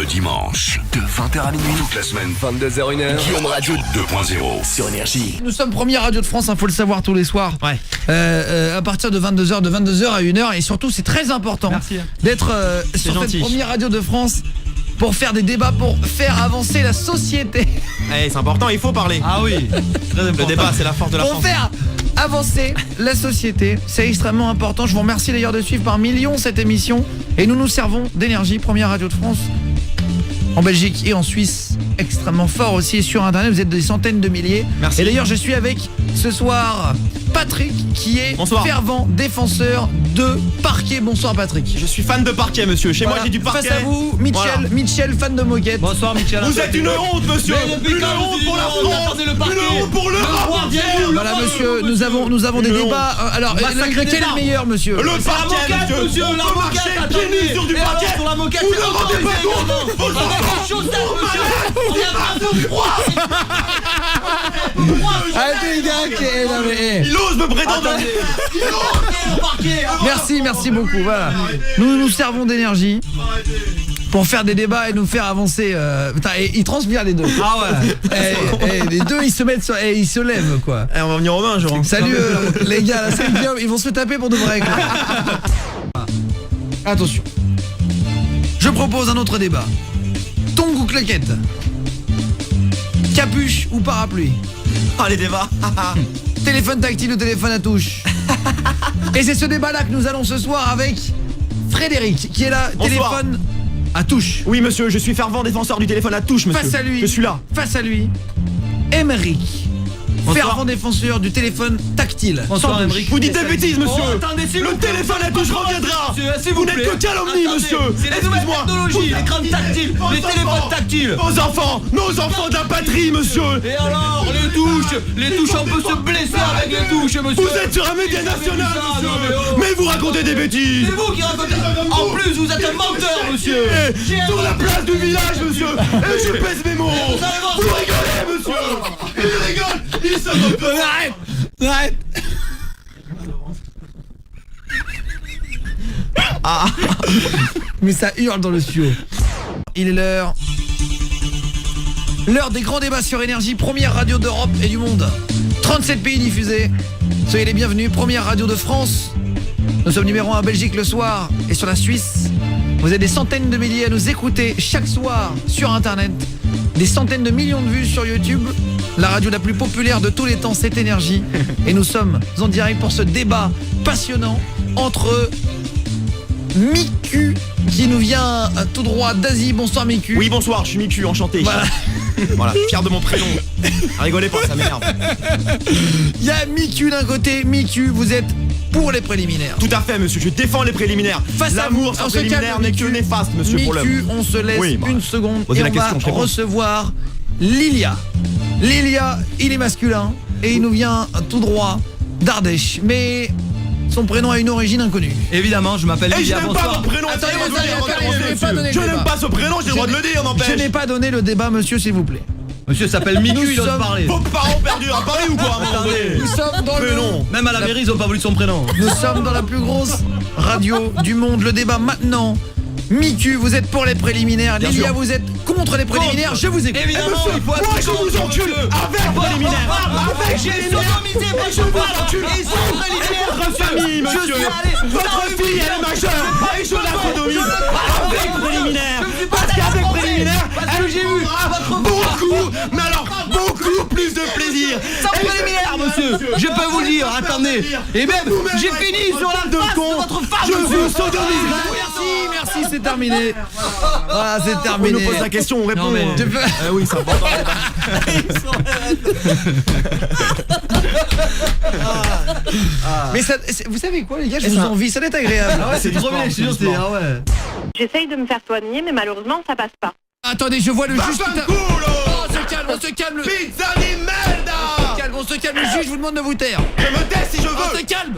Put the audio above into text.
Le dimanche, de 20h à minuit, toute la semaine, 22h-1h, Guillaume Radio 2.0 sur Énergie. Nous sommes première radio de France, faut le savoir tous les soirs. Ouais. À partir de 22h à 1h. Et surtout, c'est très important d'être sur cette première radio de France pour faire des débats, pour faire avancer la société. C'est important, il faut parler. Ah oui, très important. Le débat, c'est la force de la France. Pour faire avancer la société, c'est extrêmement important. Je vous remercie d'ailleurs de suivre par millions cette émission. Et nous nous servons d'énergie, première radio de France, en Belgique et en Suisse, extrêmement fort aussi. Et sur internet, vous êtes des centaines de milliers. Merci. Et d'ailleurs, je suis avec ce soir Patrick, qui est fervent défenseur de parquet. Bonsoir Patrick. Je suis fan de parquet, monsieur. Chez moi, j'ai du parquet. Face à vous, Mitchell, fan de moquette. Bonsoir Mitchell. Vous êtes une honte, monsieur. Une honte pour la France. Une honte pour l'Europe. Voilà, monsieur, nous avons des débats. Alors, lequel est le meilleur, monsieur? Le parquet, monsieur. La moquette, pieds nus sur du parquet. Sur la moquette, vous ne rendez pas compte. Vos Arrêtez les gars, il ose me prétendre. Merci beaucoup. Voilà. Nous nous servons d'énergie pour faire des débats et nous faire avancer. Putain, et ils transpirent les deux. Ah ouais. Les deux, ils se mettent sur, ils se lèvent quoi. On va venir aux mains, genre. Salut les gars, là, c'est bien, ils vont se taper pour de vrai quoi. Attention. Je propose un autre débat. Tongs ou claquette? Capuche ou parapluie? Ah, les débats. Téléphone tactile ou téléphone à touche? Et c'est ce débat-là que nous allons ce soir avec Frédéric, qui est là. Bonsoir. Téléphone à touche. Oui, monsieur, je suis fervent défenseur du téléphone à touche, monsieur. Face à lui. Je suis là. Face à lui, Émeric. Fervent défenseur du téléphone tactile. Bonsoir, Sans Émeric. Vous dites des bêtises, monsieur. Oh, attendez, s'il le vous plaît. téléphone à touche reviendra. S'il vous Vous plaît. n'êtes que calomnie, monsieur. C'est les nouvelles technologies, l'écran tactile, les téléphones tactiles. Vos enfants, nos enfants de la patrie, monsieur. Et alors, les touches, on peut se blesser avec les touches, monsieur. Vous êtes sur un média national, ça, monsieur. non, mais oh. Mais vous racontez des bêtises. C'est vous qui racontez. En plus, vous êtes un menteur, monsieur. Sur la place du village, monsieur. Et je pèse mes mots. Vous rigolez, monsieur. Ils rigolent. Ils se moquent. Arrête. Mais ça hurle dans le studio. Il est l'heure des grands débats sur Énergie, première radio d'Europe et du monde. 37 pays diffusés. Soyez les bienvenus, première radio de France. Nous sommes numéro 1 en Belgique le soir et sur la Suisse. Vous êtes des centaines de milliers à nous écouter chaque soir sur internet. Des centaines de millions de vues sur YouTube. La radio la plus populaire de tous les temps, c'est Énergie. Et nous sommes en direct pour ce débat passionnant entre Miku, qui nous vient tout droit d'Asie. Bonsoir Miku. Oui, bonsoir, je suis Miku, enchanté. Voilà. Voilà, fier de mon prénom. Rigolez pas, ça m'énerve. Il y a Miku d'un côté. Miku, vous êtes pour les préliminaires. Tout à fait, monsieur, je défends les préliminaires. L'amour sans préliminaire n'est que néfaste, monsieur, pour l'homme. Miku, on se laisse une seconde et on va recevoir Lilia. Lilia, il est masculin et il nous vient tout droit d'Ardèche. Mais son prénom a une origine inconnue. Évidemment, je m'appelle Et je Lilia, n'aime pas bonsoir. mon prénom. Je n'aime pas ce prénom, j'ai le droit de le dire, n'empêche. Je n'ai pas donné le débat, monsieur, s'il vous plaît. Monsieur s'appelle Miku, il ose parler. Vos parents perdus à Paris ou quoi? Nous sommes dans le non. Même à la mairie, ils ont pas voulu son prénom. Nous sommes dans la plus grosse radio du monde. Le débat maintenant. Miku, vous êtes pour les préliminaires. Lilia, vous êtes contre les préliminaires. Je vous écoute. Évidemment, il faut Moi je vous encule avec préliminaire. Avec j'ai sodomité, moi je vous encule. Et sans préliminaire, votre famille, monsieur. Votre fille, elle est majeure. Et je la sodomise avec préliminaire. Parce qu'avec préliminaire, j'ai eu beaucoup, mais alors beaucoup plus de plaisir. sans préliminaire, monsieur. Je peux vous le dire, attendez. Et même, j'ai fini sur la face de votre femme, Je monsieur. vous sodomise. Merci, c'est terminé. Voilà, c'est On terminé. nous pose la question, on répond. Non, mais- Je peux- Oui, c'est important. Mais ça, vous savez quoi les gars, je vous envie, ça doit être agréable. C'est trop bien, je suis sûr, c'est ah ouais. J'essaye de me faire soigner, mais malheureusement, ça passe pas. Attendez, je vois le juge. Vaffanculo. Oh, on se calme. Pizza di merda. On se calme, le juge vous demande de vous taire. Je me tais si je On veux. se calme.